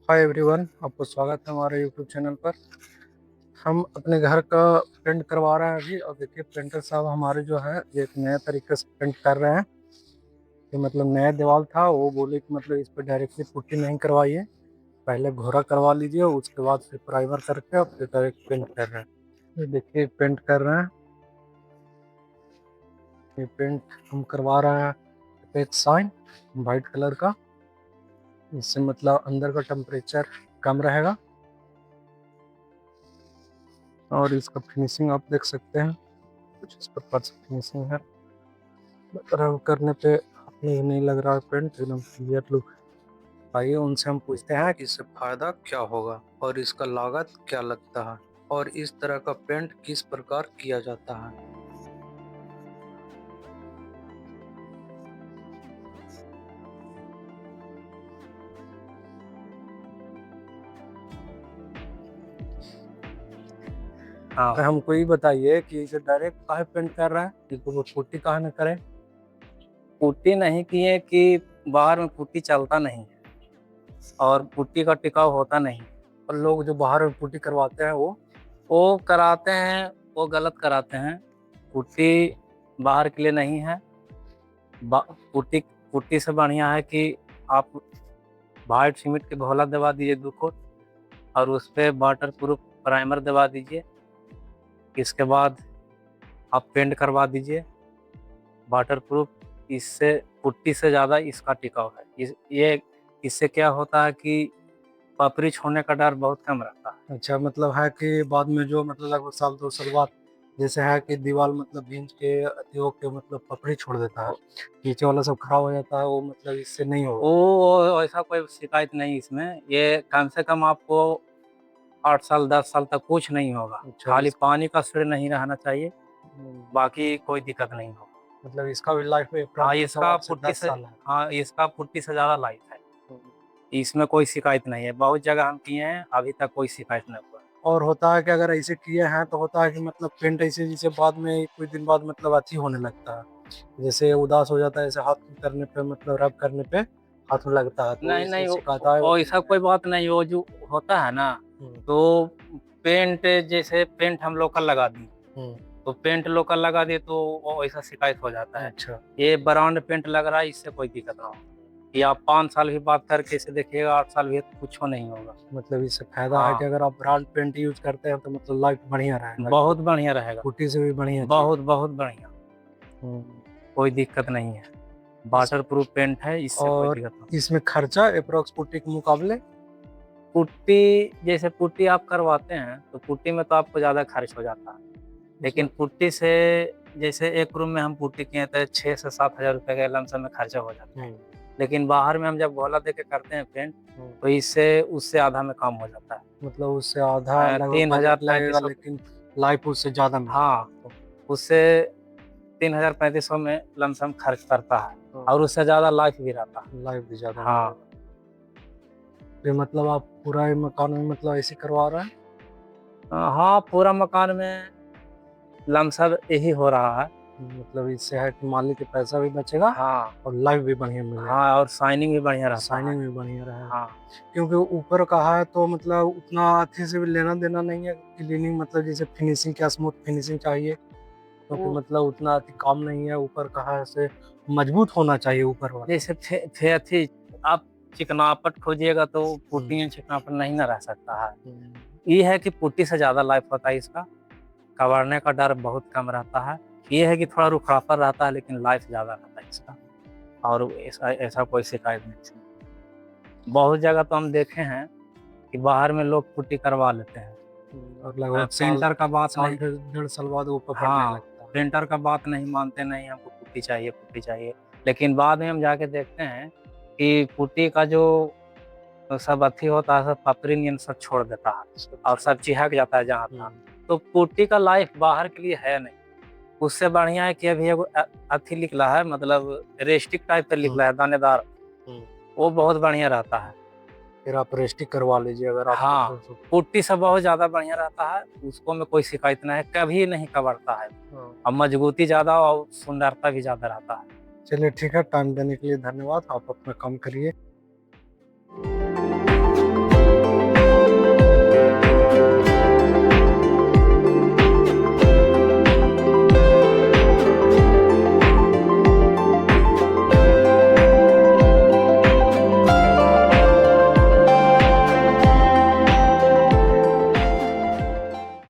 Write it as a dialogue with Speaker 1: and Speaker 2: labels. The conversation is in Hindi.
Speaker 1: हाय एवरीवन, आपको स्वागत है हमारे यूट्यूब चैनल पर। हम अपने घर का पेंट करवा रहे हैं अभी। और देखिए पेंटर साहब हमारे जो है ये एक नया तरीके से पेंट कर रहे हैं। कि मतलब नया दीवार था, वो बोले कि मतलब इस पर डायरेक्टली पुट्टी नहीं करवाइए, पहले घोरा करवा लीजिए, उसके बाद फिर प्राइमर करके और फिर डायरेक्ट पेंट कर रहे हैं। ये देखिए पेंट कर रहे हैं। ये पेंट हम करवा रहे हैं एक साइन वाइट कलर का। इससे मतलब अंदर का टेम्परेचर कम रहेगा। और इसका फिनिशिंग आप देख सकते हैं, कुछ इस प्रकार से फिनिशिंग है। रंग करने पे अपने नहीं लग रहा है पेंट एकदम क्लियर लुक। आइए उनसे हम पूछते हैं कि इससे फायदा क्या होगा और इसका लागत क्या लगता है और इस तरह का पेंट किस प्रकार किया जाता है। हाँ, हमको ये बताइए कि इसे डायरेक्ट काहे पेंट कर रहा है, इसको वो पुट्टी काहे न करे।
Speaker 2: पुट्टी नहीं किए कि बाहर में पुट्टी चलता नहीं है और पुट्टी का टिकाव होता नहीं।
Speaker 1: और लोग जो बाहर में पुट्टी करवाते हैं
Speaker 2: वो कराते हैं, वो गलत कराते हैं। पुट्टी बाहर के लिए नहीं है। पुट्टी पुट्टी से बढ़िया है कि आप व्हाइट सीमेंट के घोला दबा दीजिए 2 फुट और उस पर वाटर प्रूफ प्राइमर दबा दीजिए। इसके बाद आप पेंट करवा दीजिए वाटर प्रूफ। इससे पुट्टी से ज़्यादा इसका टिकाव है। ये इससे क्या होता है कि पपड़ी छोड़ने का डर बहुत कम रहता है।
Speaker 1: अच्छा, मतलब है कि बाद में जो मतलब लगभग साल 2 साल बाद जैसे है कि दीवार मतलब भींच के अतियों के मतलब पपड़ी छोड़ देता है, नीचे वाला सब खराब हो जाता है, वो मतलब इससे नहीं होगा।
Speaker 2: वो ऐसा कोई शिकायत नहीं इसमें। ये कम से कम आपको 8 साल 10 साल तक कुछ नहीं होगा।
Speaker 1: अच्छा,
Speaker 2: खाली पानी का स्प्रे नहीं रहना चाहिए, बाकी कोई दिक्कत नहीं होगा।
Speaker 1: मतलब इसका भी लाइफ में
Speaker 2: हाँ,
Speaker 1: अप्रॉक्स 8 से 10 साल है।
Speaker 2: हाँ, इसका पुट्टी से ज़्यादा लाइफ है। इसमें कोई शिकायत नहीं है। बहुत जगह हम किए हैं, अभी तक कोई शिकायत नहीं हुआ।
Speaker 1: और होता है कि अगर ऐसे किए हैं तो होता है कि मतलब पेंट ऐसे जैसे बाद में कुछ दिन बाद मतलब अथी होने लगता है, जैसे उदास हो जाता है, जैसे हाथ करने पे मतलब रब करने पे हाथ में लगता है, तो
Speaker 2: नहीं
Speaker 1: इससे
Speaker 2: नहीं,
Speaker 1: शिकायत आए
Speaker 2: वो
Speaker 1: होती
Speaker 2: ऐसा
Speaker 1: है।
Speaker 2: कोई बात नहीं। वो जो होता है ना,
Speaker 1: हम्म,
Speaker 2: तो पेंट जैसे पेंट हम लोकल लगा दिए,
Speaker 1: हम्म,
Speaker 2: तो पेंट लोकल लगा दिए तो वो ऐसा शिकायत हो जाता है।
Speaker 1: अच्छा,
Speaker 2: ये ब्रांड पेंट लग रहा है, इससे कोई दिक्कत ना हो। ये आप 5 साल भी बात करके इसे देखिएगा, 8 साल भी, तो कुछ नहीं होगा।
Speaker 1: मतलब इससे फायदा है कि
Speaker 2: हाँ,
Speaker 1: अगर आप ब्रांड पेंट यूज करते हैं तो मतलब लाइफ बढ़िया रहेगा,
Speaker 2: बहुत बढ़िया रहेगा।
Speaker 1: पुट्टी से भी बढ़िया चीज।
Speaker 2: बहुत बहुत बढ़िया,
Speaker 1: हम्म,
Speaker 2: कोई दिक्कत नहीं है।
Speaker 1: इस
Speaker 2: वाटर प्रूफ पेंट है, इससे कोई
Speaker 1: और
Speaker 2: दिक्कत नहीं।
Speaker 1: इसमें खर्चा अप्रोक्स पुट्टी के मुकाबले।
Speaker 2: पुट्टी जैसे पुट्टी आप करवाते हैं तो पुट्टी में तो आपको ज़्यादा खर्च हो जाता है, लेकिन
Speaker 1: उसमें
Speaker 2: पुट्टी से जैसे एक रूम में हम पुट्टी किए तो 6 से 7 हज़ार रुपये के लमसम में खर्चा हो जाता है।
Speaker 1: हम्म,
Speaker 2: लेकिन बाहर में हम जब घोला दे के करते हैं पेंट,
Speaker 1: हम्म,
Speaker 2: तो इससे उससे आधा में काम हो जाता है।
Speaker 1: मतलब उससे आधा लगभग
Speaker 2: तीन हजार
Speaker 1: बजट लगेगा,
Speaker 2: पैंतीस सौ
Speaker 1: लेकिन लाइफ उससे ज्यादा मिलेगा
Speaker 2: हाँ,
Speaker 1: आपको।
Speaker 2: उससे 3,3500 में लमसम खर्च करता है
Speaker 1: हाँ,
Speaker 2: और उससे ज़्यादा लाइफ भी रहता है।
Speaker 1: लाइफ भी ज्यादा
Speaker 2: हाँ,
Speaker 1: मिलेगा। ये मतलब आप पूरा ही मकान में मतलब ऐसे करवा रहे हैं।
Speaker 2: हाँ, पूरा मकान में लमसम यही हो रहा है।
Speaker 1: मतलब इससे है कि मालिक के पैसा भी बचेगा
Speaker 2: हाँ
Speaker 1: और लाइफ भी बढ़िया मिलेगा
Speaker 2: हाँ, और शाइनिंग भी बढ़िया
Speaker 1: और
Speaker 2: रहता है।
Speaker 1: शाइनिंग भी बढ़िया रहेगा।
Speaker 2: हाँ,
Speaker 1: क्योंकि ऊपर का है तो मतलब उतना अच्छे से भी लेना देना नहीं है, क्लीनिंग मतलब जैसे फिनिशिंग क्या स्मूथ फिनिशिंग चाहिए, क्योंकि
Speaker 2: वो
Speaker 1: मतलब उतना अति काम नहीं है। ऊपर का है से मजबूत होना चाहिए ऊपर वाला।
Speaker 2: जैसे अथी आप चिकनापट खोजिएगा तो
Speaker 1: हम्म,
Speaker 2: पुट्टी में चिकनापट नहीं ना रह सकता है।
Speaker 1: हम्म,
Speaker 2: ये है कि पुट्टी से ज़्यादा लाइफ होता है इसका, कबाड़ने का डर बहुत कम रहता है। ये है कि थोड़ा रुखापन रहता है, लेकिन लाइफ ज़्यादा रहता है इसका। और ऐसा ऐसा कोई शिकायत नहीं इसमें। बहुत जगह तो हम देखे हैं कि बाहर में लोग पुट्टी करवा लेते हैं।
Speaker 1: और लगभग साल
Speaker 2: पेंटर का बात
Speaker 1: साल
Speaker 2: नहीं।
Speaker 1: 1.5 साल बाद वो पकड़ने
Speaker 2: हाँ,
Speaker 1: लगता है।
Speaker 2: पेंटर का बात नहीं मानते, नहीं हमको पुट्टी चाहिए पुट्टी चाहिए। लेकिन बाद में हम जाके देखते हैं कि पुट्टी का जो सब अथी होता है, सब पपड़ी नियन सब छोड़ देता है और सब चिहक जाता है जहाँ तहाँ।
Speaker 1: हम्म,
Speaker 2: तो पुट्टी का लाइफ बाहर के लिए है नहीं। उससे बढ़िया है कि अभी एगो अथी निकला है, मतलब रेस्टिक टाइप का
Speaker 1: हम्म,
Speaker 2: निकला है, दानेदार।
Speaker 1: हम्म।
Speaker 2: वो बहुत बढ़िया रहता है।
Speaker 1: फिर आप रेस्टिक करवा लीजिए अगर आपको
Speaker 2: हाँ, पुट्टी से बहुत ज़्यादा बढ़िया रहता है, उसको में कोई शिकायत नहीं है, कभी नहीं कबड़ता है।
Speaker 1: हाँ।
Speaker 2: और मजबूती ज़्यादा और सुंदरता भी ज़्यादा रहता है।
Speaker 1: चलिए ठीक है, टाइम देने के लिए धन्यवाद। आप अपना काम करिए।